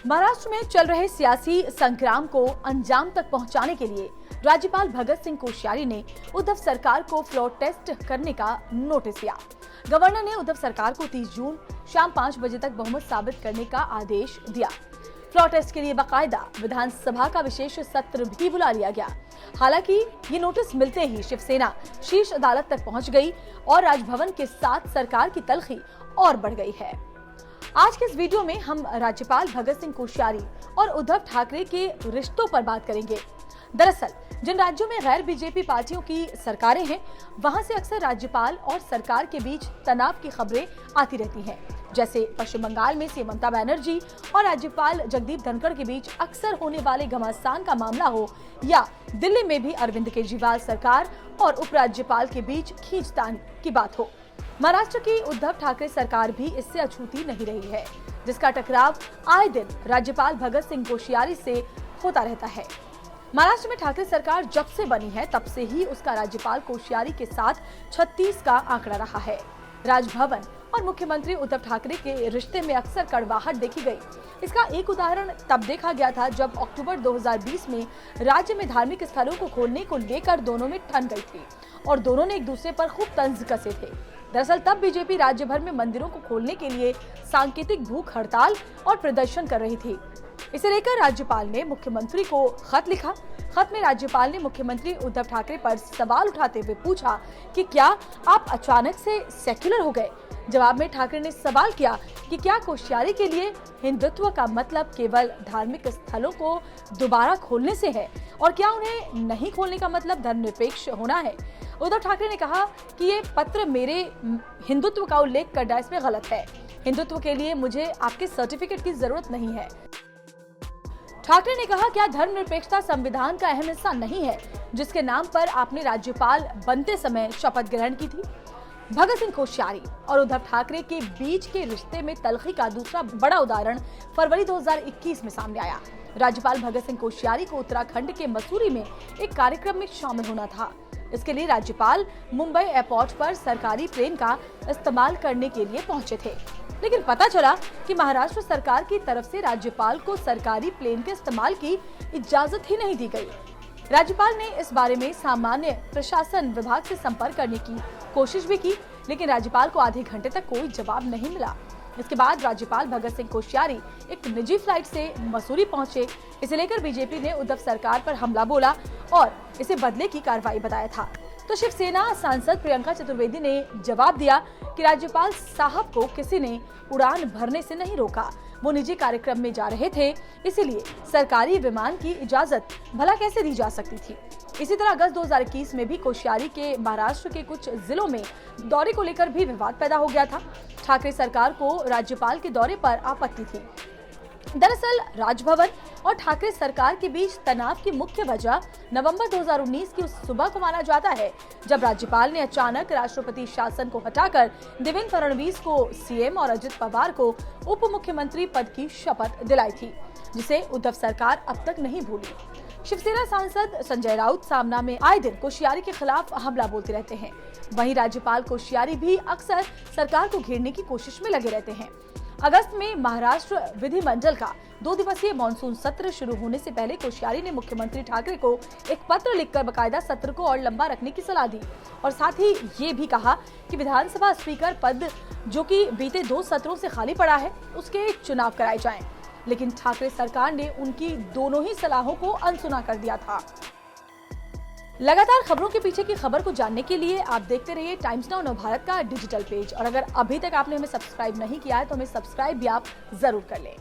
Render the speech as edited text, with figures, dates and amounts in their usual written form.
महाराष्ट्र में चल रहे सियासी संग्राम को अंजाम तक पहुंचाने के लिए राज्यपाल भगत सिंह कोश्यारी ने उद्धव सरकार को फ्लोर टेस्ट करने का नोटिस दिया। गवर्नर ने उद्धव सरकार को 30 जून शाम 5 बजे तक बहुमत साबित करने का आदेश दिया। फ्लोर टेस्ट के लिए बाकायदा विधानसभा का विशेष सत्र भी बुला लिया गया। हालांकि ये नोटिस मिलते ही शिवसेना शीर्ष अदालत तक पहुंच गई और राजभवन के साथ सरकार की तलखी और बढ़ गई है। आज के इस वीडियो में हम राज्यपाल भगत सिंह कोश्यारी और उद्धव ठाकरे के रिश्तों पर बात करेंगे। दरअसल जिन राज्यों में गैर बीजेपी पार्टियों की सरकारें हैं, वहां से अक्सर राज्यपाल और सरकार के बीच तनाव की खबरें आती रहती हैं। जैसे पश्चिम बंगाल में सीएम ममता बनर्जी और राज्यपाल जगदीप धनखड़ के बीच अक्सर होने वाले घमासान का मामला हो, या दिल्ली में भी अरविंद केजरीवाल सरकार और उपराज्यपाल के बीच खींचतान की बात हो। महाराष्ट्र की उद्धव ठाकरे सरकार भी इससे अछूती नहीं रही है, जिसका टकराव आए दिन राज्यपाल भगत सिंह कोश्यारी से होता रहता है। महाराष्ट्र में ठाकरे सरकार जब से बनी है तब से ही उसका राज्यपाल कोश्यारी के साथ 36 का आंकड़ा रहा है। राजभवन और मुख्यमंत्री उद्धव ठाकरे के रिश्ते में अक्सर कड़वाहट देखी गई। इसका एक उदाहरण तब देखा गया था जब अक्टूबर 2020 में राज्य में धार्मिक स्थलों को खोलने को लेकर दोनों में ठन गई थी और दोनों ने एक दूसरे पर खूब तंज कसे थे। दरअसल तब बीजेपी राज्य भर में मंदिरों को खोलने के लिए सांकेतिक भूख हड़ताल और प्रदर्शन कर रही थी। इसे लेकर राज्यपाल ने मुख्यमंत्री को खत लिखा। खत में राज्यपाल ने मुख्यमंत्री उद्धव ठाकरे पर सवाल उठाते हुए पूछा कि क्या आप अचानक से सेक्युलर हो गए। जवाब में ठाकरे ने सवाल किया कि क्या कोश्यारी के लिए हिंदुत्व का मतलब केवल धार्मिक स्थलों को दोबारा खोलने से है और क्या उन्हें नहीं खोलने का मतलब धर्मनिरपेक्ष होना है। उद्धव ठाकरे ने कहा कि ये पत्र मेरे हिंदुत्व का उल्लेख करना इसमें गलत है। हिंदुत्व के लिए मुझे आपके सर्टिफिकेट की जरूरत नहीं है। ठाकरे ने कहा, क्या धर्मनिरपेक्षता संविधान का अहम हिस्सा नहीं है जिसके नाम पर आपने राज्यपाल बनते समय शपथ ग्रहण की थी। भगत सिंह कोश्यारी और उद्धव ठाकरे के बीच के रिश्ते में तलखी का दूसरा बड़ा उदाहरण फरवरी 2021 में सामने आया। राज्यपाल भगत सिंह कोश्यारी को उत्तराखंड के मसूरी में एक कार्यक्रम में शामिल होना था। इसके लिए राज्यपाल मुंबई एयरपोर्ट पर सरकारी प्लेन का इस्तेमाल करने के लिए पहुंचे थे, लेकिन पता चला कि महाराष्ट्र सरकार की तरफ से राज्यपाल को सरकारी प्लेन के इस्तेमाल की इजाजत ही नहीं दी गई। राज्यपाल ने इस बारे में सामान्य प्रशासन विभाग से संपर्क करने की कोशिश भी की, लेकिन राज्यपाल को आधे घंटे तक कोई जवाब नहीं मिला। इसके बाद राज्यपाल भगत सिंह कोश्यारी एक निजी फ्लाइट से मसूरी पहुंचे। इसे लेकर बीजेपी ने उद्धव सरकार पर हमला बोला और इसे बदले की कार्रवाई बताया था। तो शिवसेना सांसद प्रियंका चतुर्वेदी ने जवाब दिया कि राज्यपाल साहब को किसी ने उड़ान भरने से नहीं रोका, वो निजी कार्यक्रम में जा रहे थे, इसीलिए सरकारी विमान की इजाजत भला कैसे दी जा सकती थी। इसी तरह अगस्त 2021 में भी कोश्यारी के महाराष्ट्र के कुछ जिलों में दौरे को लेकर भी विवाद पैदा हो गया था। ठाकरे सरकार को राज्यपाल के दौरे पर आपत्ति थी। दरअसल राजभवन और ठाकरे सरकार के बीच तनाव की मुख्य वजह नवंबर 2019 की उस सुबह को माना जाता है जब राज्यपाल ने अचानक राष्ट्रपति शासन को हटाकर देवेंद्र फडणवीस को सीएम और अजित पवार को उप मुख्यमंत्री पद की शपथ दिलाई थी, जिसे उद्धव सरकार अब तक नहीं भूली। शिवसेना सांसद संजय राउत सामना में आए दिन कोश्यारी के खिलाफ हमला बोलते रहते हैं। वहीं राज्यपाल कोश्यारी भी अक्सर सरकार को घेरने की कोशिश में लगे रहते हैं। अगस्त में महाराष्ट्र विधिमंडल का 2 दिवसीय मानसून सत्र शुरू होने से पहले कोश्यारी ने मुख्यमंत्री ठाकरे को एक पत्र लिखकर बकायदा सत्र को और लंबा रखने की सलाह दी और साथ ही ये भी कहा कि विधानसभा स्पीकर पद जो कि बीते 2 सत्रों से खाली पड़ा है, उसके चुनाव कराए जाएं। लेकिन ठाकरे सरकार ने उनकी दोनों ही सलाहों को अनसुना कर दिया था। लगातार खबरों के पीछे की खबर को जानने के लिए आप देखते रहिए टाइम्स नाउ नवभारत का डिजिटल पेज, और अगर अभी तक आपने हमें सब्सक्राइब नहीं किया है तो हमें सब्सक्राइब भी आप जरूर कर लें।